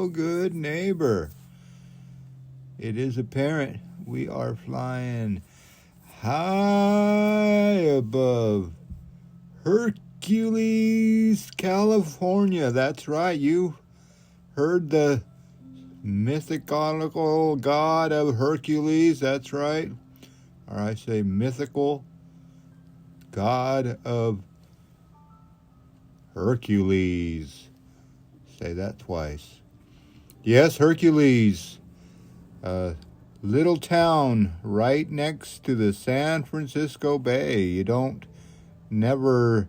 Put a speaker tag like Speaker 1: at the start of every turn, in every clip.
Speaker 1: good neighbor. It is apparent we are flying high above Hercules, California. That's right, you heard the mythological god of Hercules. That's right. Or I say mythical god of Hercules. Say that twice. Yes, Hercules. A little town right next to the San Francisco Bay. You don't never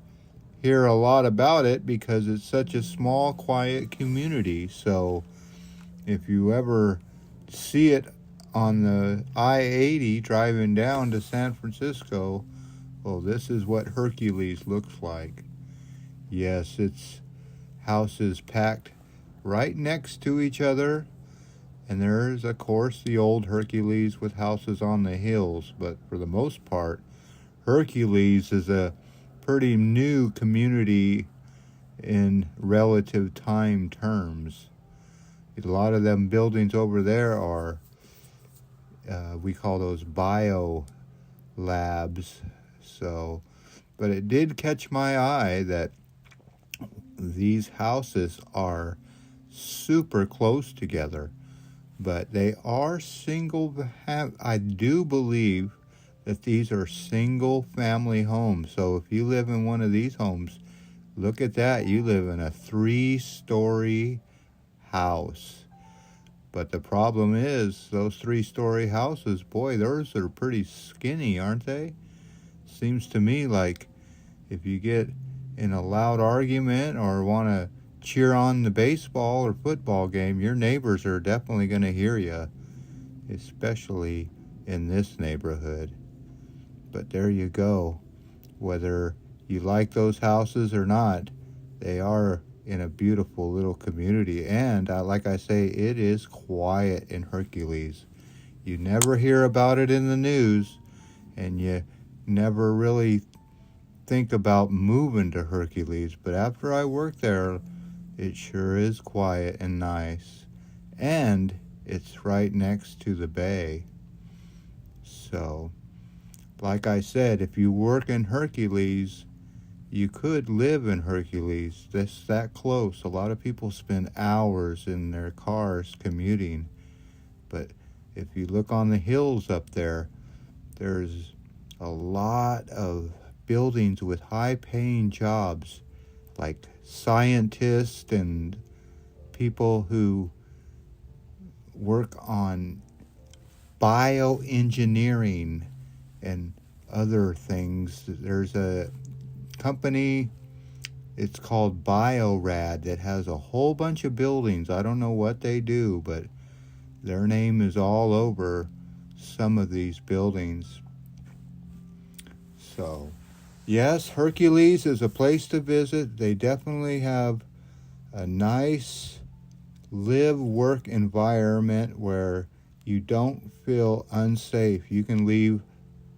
Speaker 1: hear a lot about it because it's such a small, quiet community. So if you ever see it on the I-80 driving down to San Francisco, well, this is what Hercules looks like. Yes, it's houses packed right next to each other. And there's, of course, the old Hercules with houses on the hills. But for the most part, Hercules is a pretty new community in relative time terms. A lot of them buildings over there are, we call those bio labs. So, but it did catch my eye that these houses are super close together. But they are I do believe that these are single family homes. So if you live in one of these homes, look at that. You live in a 3-story house. But the problem is those 3-story houses, boy, those are pretty skinny, aren't they? Seems to me like if you get in a loud argument or want to cheer on the baseball or football game, your neighbors are definitely going to hear you, especially in this neighborhood. But there you go. Whether you like those houses or not, they are in a beautiful little community. And like I say, it is quiet in Hercules. You never hear about it in the news, and you never really think about moving to Hercules. But after I worked there, it sure is quiet and nice. And it's right next to the bay. So, like I said, if you work in Hercules, you could live in Hercules. That's that close. A lot of people spend hours in their cars commuting. But if you look on the hills up there, there's a lot of buildings with high-paying jobs, like scientists and people who work on bioengineering and other things. There's a company, it's called Biorad, that has a whole bunch of buildings. I don't know what they do, but their name is all over some of these buildings. So, yes, Hercules is a place to visit. They definitely have a nice live-work environment where you don't feel unsafe. You can leave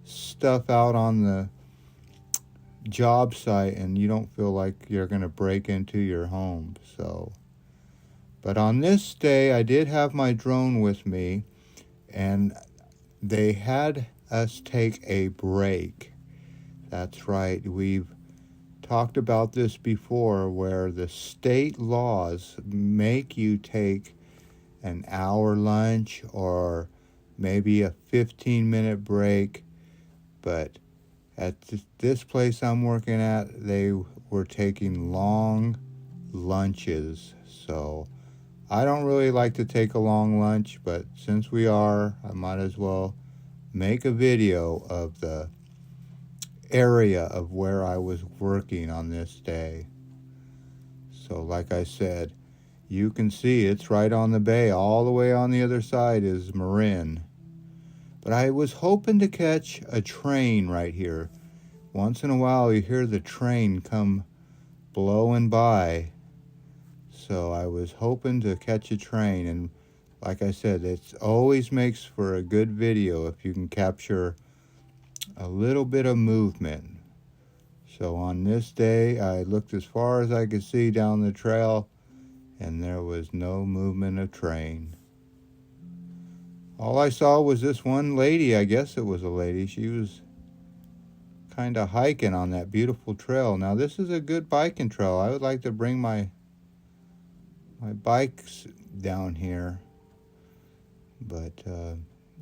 Speaker 1: stuff out on the job site and you don't feel like you're going to break into your home. So, but on this day, I did have my drone with me, and they had us take a break. That's right. We've talked about this before, where the state laws make you take an hour lunch or maybe a 15-minute break. But at this place I'm working at, they were taking long lunches. So I don't really like to take a long lunch, but since we are, I might as well make a video of the area of where I was working on this day. So like I said, you can see it's right on the bay. All the way on the other side is Marin. But I was hoping to catch a train right here. Once in a while you hear the train come blowing by. So I was hoping to catch a train, and like I said, it always makes for a good video if you can capture a little bit of movement. So on this day, I looked as far as I could see down the trail, and there was no movement of train. All I saw was this one lady. I guess it was a lady. She was kind of hiking on that beautiful trail. Now, this is a good biking trail. I would like to bring my bikes down here. But,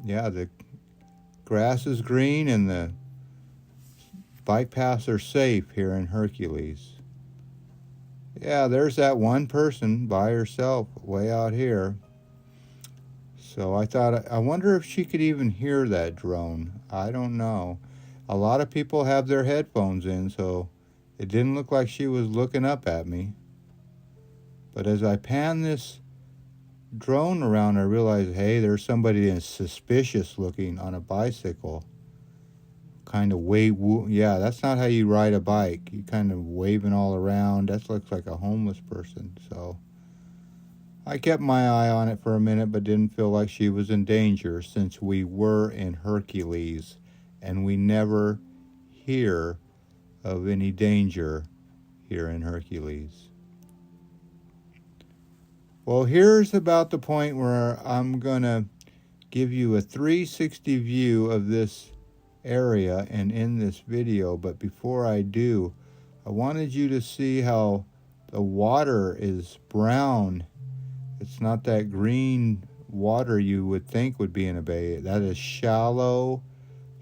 Speaker 1: yeah, the grass is green and the bike paths are safe here in Hercules. Yeah, there's that one person by herself way out here. So I thought, I wonder if she could even hear that drone. I don't know. A lot of people have their headphones in, so it didn't look like she was looking up at me. But as I pan this drone around, I realized, hey, there's somebody that's suspicious looking on a bicycle. Kind of yeah, that's not how you ride a bike. You kind of waving all around. That looks like a homeless person. So I kept my eye on it for a minute, but didn't feel like she was in danger since we were in Hercules and we never hear of any danger here in Hercules. Well, here's about the point where I'm going to give you a 360 view of this area and in this video. But before I do, I wanted you to see how the water is brown. It's not that green water you would think would be in a bay. That is shallow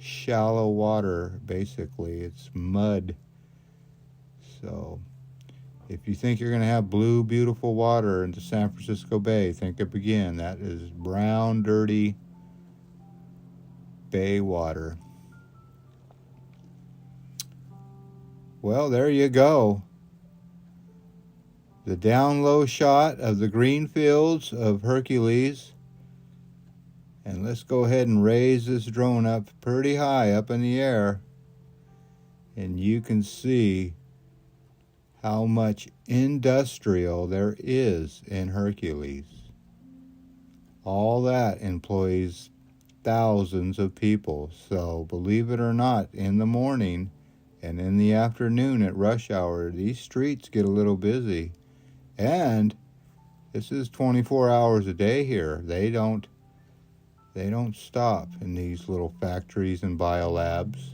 Speaker 1: water, basically. It's mud. So if you think you're going to have blue, beautiful water in the San Francisco Bay, think up again. That is brown, dirty bay water. Well, there you go. The down low shot of the green fields of Hercules. And let's go ahead and raise this drone up pretty high up in the air. And you can see how much industrial there is in Hercules. All that employs thousands of people. So believe it or not, in the morning and in the afternoon at rush hour, these streets get a little busy. And this is 24 hours a day here. They don't stop in these little factories and biolabs.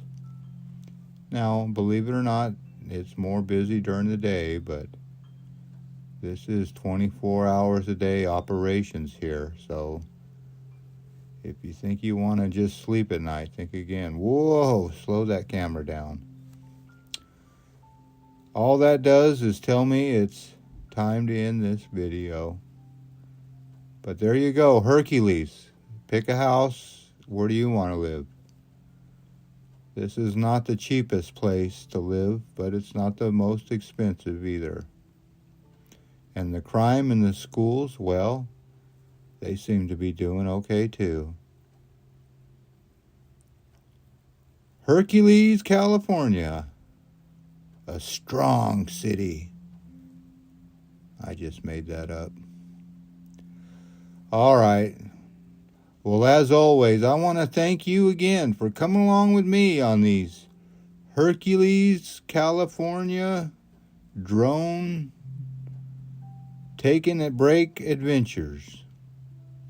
Speaker 1: Now, believe it or not, it's more busy during the day, but this is 24 hours a day operations here. So if you think you want to just sleep at night, think again. Whoa, slow that camera down. All that does is tell me it's time to end this video. But there you go, Hercules. Pick a house. Where do you want to live? This is not the cheapest place to live, but it's not the most expensive either. And the crime in the schools, well, they seem to be doing okay too. Hercules, California. A strong city. I just made that up. All right. Well, as always, I want to thank you again for coming along with me on these Hercules, California drone taking at break adventures.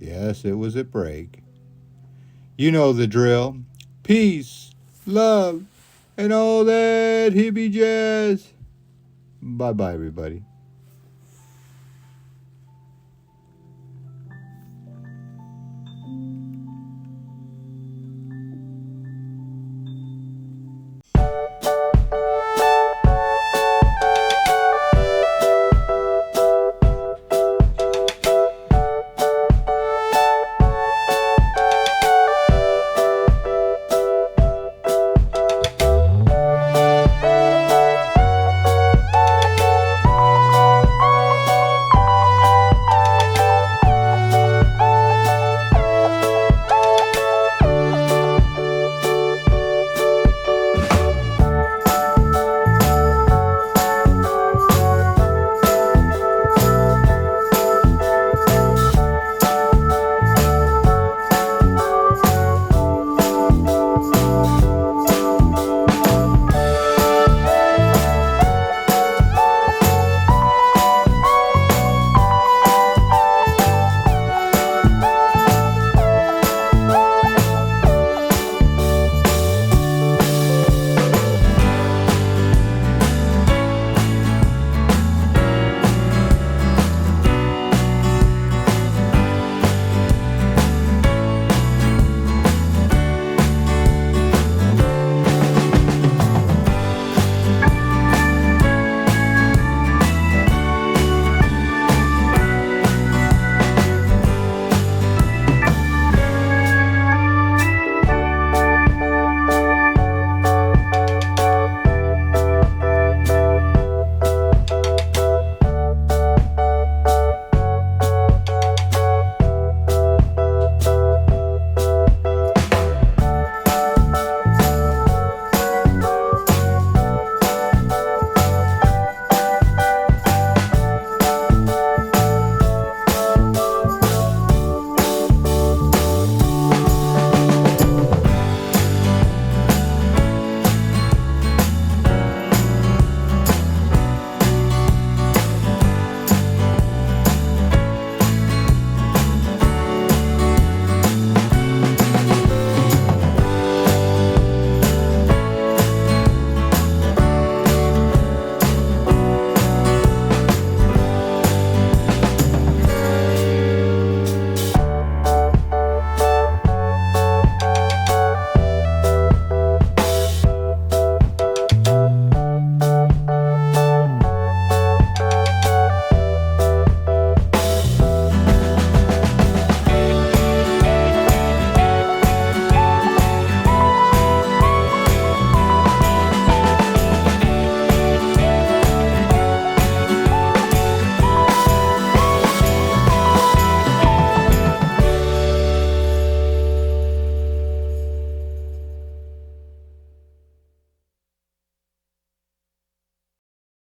Speaker 1: Yes, it was at break. You know the drill. Peace, love, and all that hippie jazz. Bye-bye, everybody.